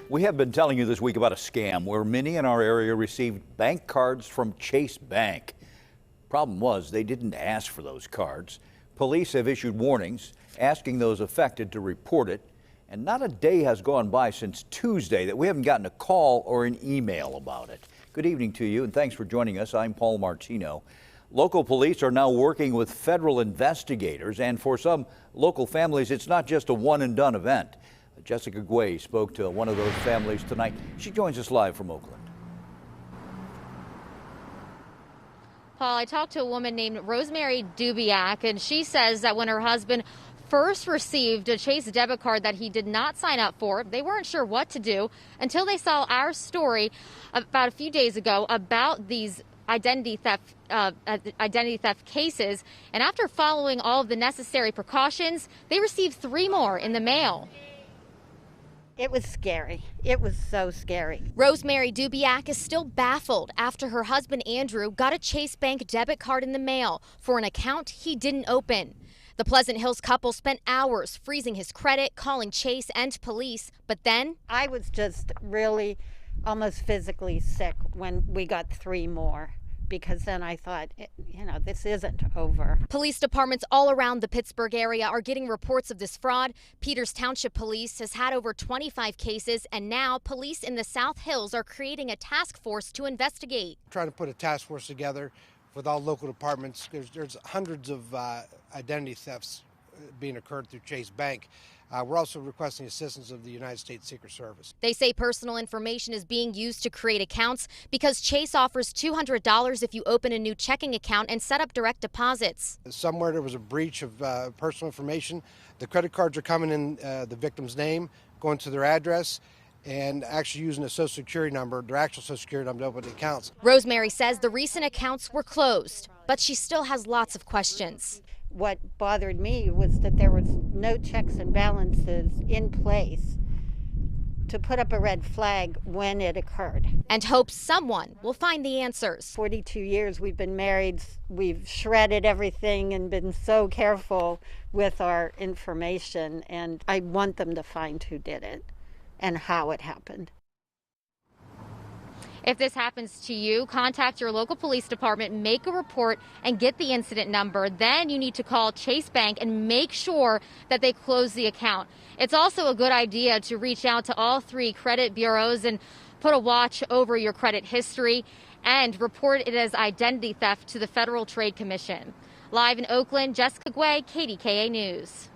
We have been telling you this week about a scam where many in our area received bank cards from Chase Bank. Problem was, they didn't ask for those cards. Police have issued warnings asking those affected to report it. And not a day has gone by since Tuesday that we haven't gotten a call or an email about it. Good evening to you, and thanks for joining us. I'm Paul Martino. Local police are now working with federal investigators, and for some local families, it's not just a one-and-done event. Jessica Guay spoke to one of those families tonight. She joins us live from Oakland. Paul, I talked to a woman named Rosemary Dubiak, and she says that when her husband first received a Chase debit card that he did not sign up for, they weren't sure what to do until they saw our story about a few days ago about these identity theft cases. And after following all of the necessary precautions, they received 3 more in the mail. It was scary. It was so scary. Rosemary Dubiak is still baffled after her husband Andrew got a Chase Bank debit card in the mail for an account he didn't open. The Pleasant Hills couple spent hours freezing his credit, calling Chase and police, but then I was just really almost physically sick when we got 3 more. Because then I thought, this isn't over. Police departments all around the Pittsburgh area are getting reports of this fraud. Peters Township Police has had over 25 cases, and now police in the South Hills are creating a task force to investigate. Trying to put a task force together with all local departments. There's hundreds of identity thefts being occurred through Chase Bank. We're also requesting assistance of the United States Secret Service. They say personal information is being used to create accounts because Chase offers $200 if you open a new checking account and set up direct deposits. Somewhere there was a breach of personal information. The credit cards are coming in the victim's name, going to their address, and actually using a social security number, their actual social security number to open the accounts. Rosemary says the recent accounts were closed, but she still has lots of questions. What bothered me was that there was no checks and balances in place to put up a red flag when it occurred. And hopes someone will find the answers. 42 years we've been married. We've shredded everything and been so careful with our information. And I want them to find who did it and how it happened. If this happens to you, contact your local police department, make a report, and get the incident number. Then you need to call Chase Bank and make sure that they close the account. It's also a good idea to reach out to all 3 credit bureaus and put a watch over your credit history and report it as identity theft to the Federal Trade Commission. Live in Oakland, Jessica Guay, KDKA News.